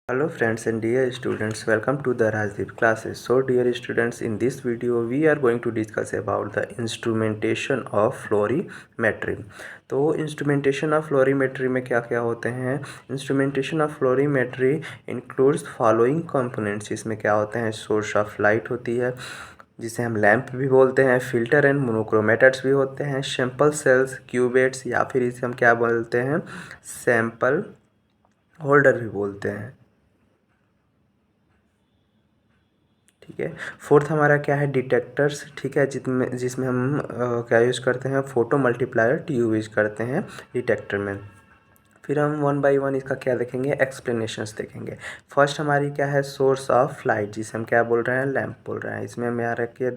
Hello friends and dear students, welcome to the Rajdeep classes. So dear students, in this video we are going to discuss about the instrumentation of fluorimetry. तो instrumentation of fluorimetry में क्या क्या होते हैं। Instrumentation of fluorimetry includes following components. इसमें क्या होते हैं, सोर्स ऑफ लाइट होती है जिसे हम लैंप भी बोलते हैं, फिल्टर एंड मोनोक्रोमेटर्स भी होते हैं, सैंपल सेल्स, क्यूबेट्स या फिर इसे हम क्या बोलते हैं, सैंपल होल्डर भी बोलते हैं। ठीक है। फोर्थ हमारा क्या है, डिटेक्टर्स। ठीक है, जिसमें हम क्या यूज़ करते हैं, फोटो मल्टीप्लायर ट्यूब यूज़ करते हैं डिटेक्टर में। फिर हम वन बाय वन इसका क्या देखेंगे, एक्सप्लेनेशंस देखेंगे। फर्स्ट हमारी क्या है, सोर्स ऑफ लाइट, जिसे हम क्या बोल रहे हैं, लैंप बोल रहे हैं। इसमें हमें यहाँ रखिए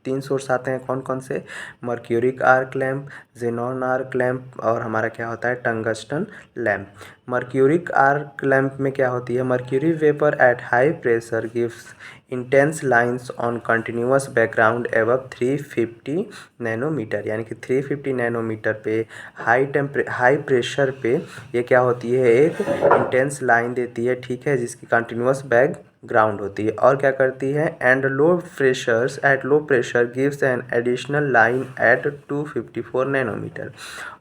तीन सोर्स आते हैं। कौन कौन से, mercuric arc lamp, xenon arc lamp और हमारा क्या होता है, tungsten lamp. Mercuric arc lamp में क्या होती है, mercury vapour at high pressure gives intense lines on continuous background above 350 nanometre, यानी कि 350 नैनोमीटर पे हाई प्रेशर पे ये क्या होती है, एक इंटेंस लाइन देती है। ठीक है, जिसकी कंटिन्यूअस बैकग्राउंड होती है। और क्या करती है, and low pressure gives an additional line at 254 nanometre.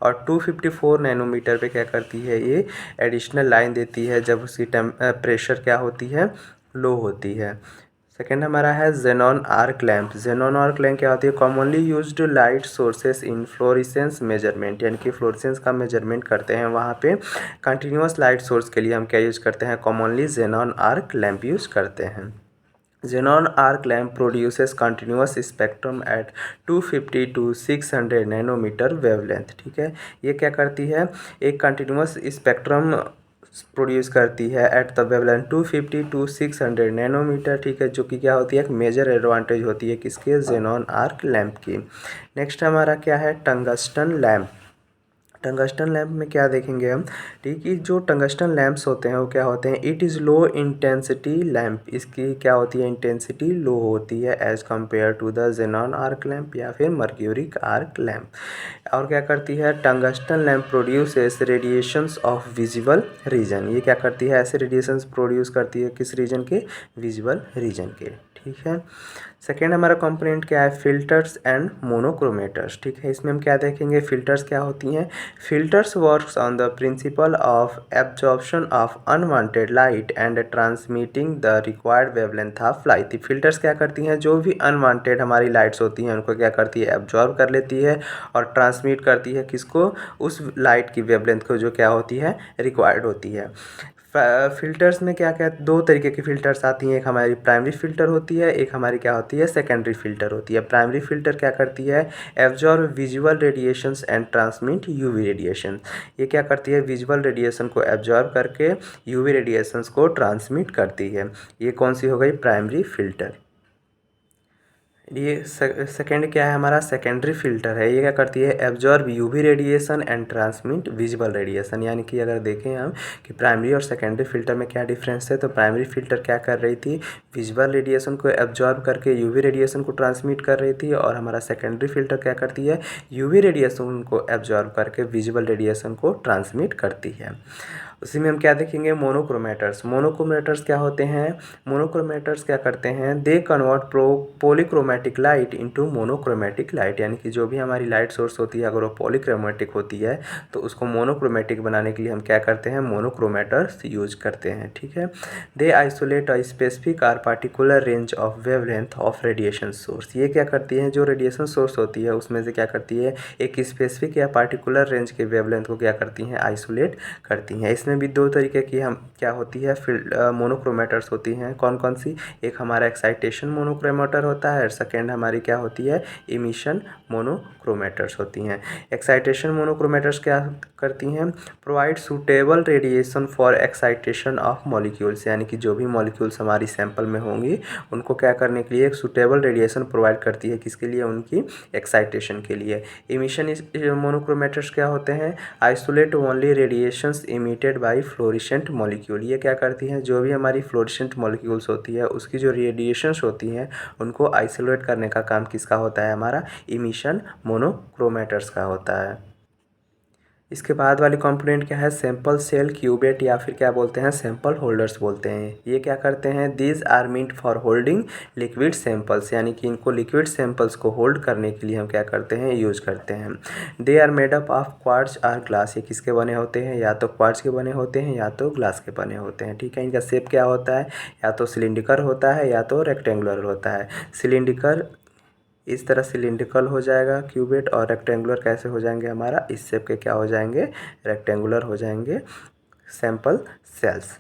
और 254 नैनोमीटर पे क्या करती है, ये एडिशनल लाइन देती है जब उसकी प्रेशर क्या होती है, लो होती है। सेकेंड हमारा है xenon arc lamp. Xenon arc lamp क्या होती है, कॉमनली यूज्ड लाइट सोर्सेस इन फ्लोरेसेंस मेजरमेंट, यानी कि फ्लोरेसेंस का मेजरमेंट करते हैं वहाँ पे। कंटिन्यूअस लाइट सोर्स के लिए हम क्या यूज़ करते हैं, commonly xenon arc lamp use करते हैं। Xenon arc lamp produces continuous spectrum at 250 to 600 nanometre wavelength. ठीक है, ये क्या करती है, एक कंटिन्यूस स्पेक्ट्रम प्रोड्यूस करती है at the wavelength 250 to 600 nanometre. ठीक है, जो कि क्या होती है, एक मेजर एडवांटेज होती है किसके, जेनॉन आर्क लैंप की। नेक्स्ट हमारा क्या है, टंगस्टन लैंप। टंगस्टन लैंप में क्या देखेंगे हम, ठीक है, जो टंगस्टन लैंप्स होते हैं वो क्या होते हैं, it is low intensity lamp. इसकी क्या होती है, इंटेंसिटी लो होती है as compare to the xenon arc lamp या फिर मर्क्यूरिक आर्क लैंप। और क्या करती है, tungsten lamp produces radiations of visible region. ये क्या करती है, ऐसे रेडिएशंस प्रोड्यूस करती है किस रीजन के, विजिबल रीजन के। ठीक है। सेकेंड हमारा कंपोनेंट क्या है, फिल्टर्स एंड मोनोक्रोमेटर्स। ठीक है, इसमें हम क्या देखेंगे, फिल्टर्स क्या होती हैं। Filters works on the principle of absorption of unwanted light and transmitting the required wavelength of light. Filters क्या करती हैं, जो भी अनवांटेड हमारी लाइट्स होती हैं उनको क्या करती है, एब्जॉर्ब कर लेती है और ट्रांसमिट करती है किसको, उस लाइट की वेवलेंथ को जो क्या होती है, रिक्वायर्ड होती है। फिल्टर्स में क्या क्या, दो तरीके की फ़िल्टर्स आती हैं, एक हमारी प्राइमरी फ़िल्टर होती है, एक हमारी क्या होती है, सेकेंडरी फ़िल्टर होती है। प्राइमरी फ़िल्टर क्या करती है, absorb visual radiations and transmit UV radiation. ये क्या करती है, विजुअल रेडिएशन को एब्जॉर्ब करके यूवी रेडिएशंस को ट्रांसमिट करती है। ये कौन सी हो गई, प्राइमरी फ़िल्टर। ये सेकेंड क्या है हमारा, सेकेंडरी फिल्टर है। ये क्या करती है, absorb UV radiation and transmit visible radiation. यानी कि अगर देखें हम कि प्राइमरी और सेकेंडरी फिल्टर में क्या डिफरेंस है, तो प्राइमरी फिल्टर क्या कर रही थी, विजिबल रेडिएशन को एब्जॉर्ब करके यूवी रेडिएशन को ट्रांसमिट कर रही थी, और हमारा सेकेंडरी फिल्टर क्या करती है, यूवी रेडिएशन को एब्जॉर्ब करके विजिबल रेडिएशन को ट्रांसमिट करती है। उसी में हम क्या देखेंगे, मोनोक्रोमेटर्स। मोनोक्रोमेटर्स क्या होते हैं, मोनोक्रोमेटर्स क्या करते हैं, they convert polychromatic light into monochromatic light. यानी कि जो भी हमारी लाइट सोर्स होती है अगर वो पॉलीक्रोमेटिक होती है तो उसको मोनोक्रोमेटिक बनाने के लिए हम क्या करते हैं, मोनोक्रोमेटर्स यूज करते हैं। ठीक है, they isolate a specific or particular range of wavelength of radiation source. ये क्या करती है, जो रेडिएशन सोर्स होती है उसमें से क्या करती है, एक स्पेसिफिक या पार्टिकुलर रेंज के वेवलेंथ को क्या करती हैं, आइसोलेट करती हैं। इसमें भी दो तरीके की हम क्या होती है, मोनोक्रोमेटर्स होती हैं। कौन कौन सी, एक हमारा एक्साइटेशन मोनोक्रोमेटर होता है और सेकेंड हमारी क्या होती है, इमिशन मोनोक्रोमेटर्स होती हैं। एक्साइटेशन मोनोक्रोमेटर्स क्या करती हैं, provide suitable radiation for excitation of molecules. यानी कि जो भी मॉलिक्यूल्स हमारी सैंपल में होंगी उनको क्या करने के लिए एक सूटेबल रेडिएशन प्रोवाइड करती है, किसके लिए, उनकी एक्साइटेशन के लिए। इमिशन मोनोक्रोमेटर्स क्या होते हैं, isolate only radiations emitted by fluorescent molecule. ये क्या करती हैं, जो भी हमारी फ्लोरेसेंट मॉलिक्यूल्स होती है उसकी जो रेडिएशंस होती हैं उनको आइसोलेट करने का काम किसका होता है, हमारा इमिशन मोनोक्रोमेटर्स का होता है। इसके बाद वाली कंपोनेंट क्या है, सैंपल सेल क्यूबेट या फिर क्या बोलते हैं, सैंपल होल्डर्स बोलते हैं। ये क्या करते हैं, these are meant for holding liquid samples, यानी कि इनको लिक्विड सैंपल्स को होल्ड करने के लिए हम क्या करते हैं, यूज करते हैं। They are made up of quartz or glass, ये किसके बने होते हैं, या तो क्वार्ट्ज के बने होते हैं या तो ग्लास के बने होते हैं। ठीक है, इनका शेप क्या होता है, या तो सिलिंड्रिकल होता है या तो रेक्टेंगुलर होता है। सिलिंड्रिकल इस तरह सिलिंड्रिकल हो जाएगा क्यूबेट, और रेक्टेंगुलर कैसे हो जाएंगे, हमारा इस शेप के क्या हो जाएंगे, रेक्टेंगुलर हो जाएंगे सैंपल सेल्स।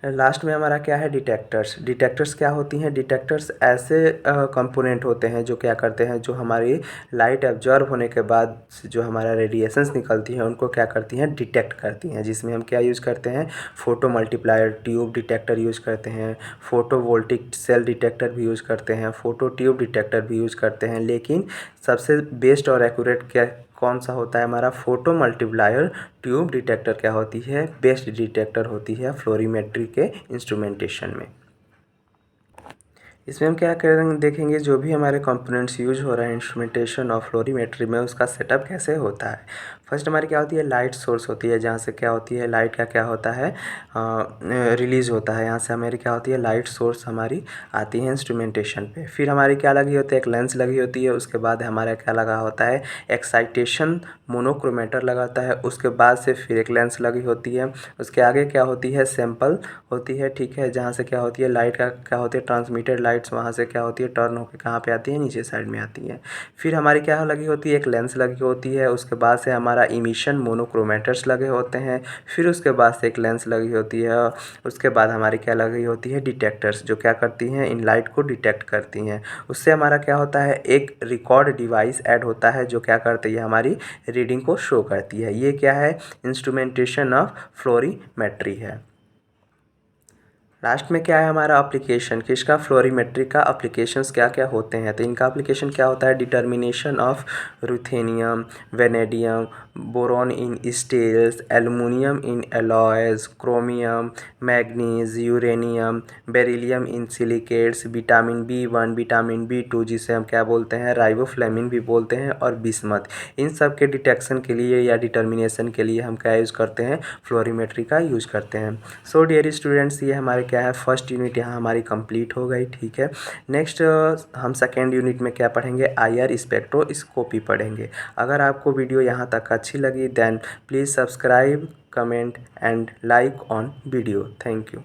लास्ट में हमारा क्या है, डिटेक्टर्स। डिटेक्टर्स क्या होती हैं, डिटेक्टर्स ऐसे कंपोनेंट होते हैं जो क्या करते हैं, जो हमारी लाइट एब्जॉर्ब होने के बाद जो हमारा रेडिएशंस निकलती हैं उनको क्या करती हैं, डिटेक्ट करती हैं। जिसमें हम क्या यूज़ करते हैं, photo multiplier tube detector use करते हैं, फोटो वोल्टिक सेल डिटेक्टर भी यूज़ करते हैं, फोटो ट्यूब डिटेक्टर भी यूज़ करते हैं। लेकिन सबसे बेस्ट और एक्यूरेट क्या कौन सा होता है, हमारा फोटो मल्टीप्लायर ट्यूब डिटेक्टर क्या होती है, बेस्ट डिटेक्टर होती है फ्लोरीमेट्री के इंस्ट्रूमेंटेशन में। इसमें हम क्या करेंगे, देखेंगे जो भी हमारे कंपोनेंट्स यूज हो रहे हैं इंस्ट्रूमेंटेशन और फ्लोरीमेट्री में, उसका सेटअप कैसे होता है। फर्स्ट हमारी क्या होती है, लाइट सोर्स होती है, जहाँ से क्या होती है, लाइट का क्या होता है, रिलीज़ होता है। यहाँ से हमारी क्या होती है, लाइट सोर्स हमारी आती है इंस्ट्रूमेंटेशन पे। फिर हमारी क्या लगी होती है, एक लेंस लगी होती है। उसके बाद हमारा क्या लगा होता है, एक्साइटेशन मोनोक्रोमेटर लगाता है। उसके बाद से फिर एक लेंस लगी होती है। उसके आगे क्या होती है, सैंपल होती है। ठीक है, जहाँ से क्या होती है, लाइट का क्या होती है, ट्रांसमिटेड लाइट्स वहाँ से क्या होती है, टर्न होकर कहाँ पे आती है, नीचे साइड में आती है। फिर हमारी क्या लगी होती है, एक लेंस लगी होती है। उसके बाद से हमारा इमिशन मोनोक्रोमेटर्स लगे होते हैं। फिर उसके बाद से एक लेंस लगी होती है। उसके बाद हमारी क्या लगी होती है, डिटेक्टर्स, जो क्या करती हैं, इन लाइट को डिटेक्ट करती हैं। उससे हमारा क्या होता है, एक रिकॉर्ड डिवाइस ऐड होता है जो क्या करती है, हमारी रीडिंग को शो करती है। ये क्या है, इंस्ट्रूमेंटेशन ऑफ फ्लोरीमेट्री है। लास्ट में क्या है हमारा एप्लीकेशन, किसका, फ्लोरीमेट्री का एप्लीकेशंस क्या क्या होते हैं। तो इनका एप्लीकेशन क्या होता है, determination of ruthenium, vanadium, boron in steels, aluminium in alloys, chromium, manganese, uranium, beryllium in silicates, vitamin B1, vitamin B2 जिसे हम क्या बोलते हैं, राइबोफ्लेविन भी बोलते हैं, और बिस्मथ। इन सब के डिटेक्शन के लिए या डिटर्मिनेशन के लिए हम क्या यूज़ करते हैं, फ्लोरीमेट्री का यूज़ करते हैं। सो डियर स्टूडेंट्स, ये हमारे क्या है, फर्स्ट यूनिट यहाँ हमारी कंप्लीट हो गई। ठीक है, नेक्स्ट हम सेकेंड यूनिट में क्या पढ़ेंगे, IR स्पेक्ट्रोस्कोपी पढ़ेंगे। अगर आपको वीडियो यहाँ तक अच्छी लगी then please subscribe, comment and like on video. Thank you.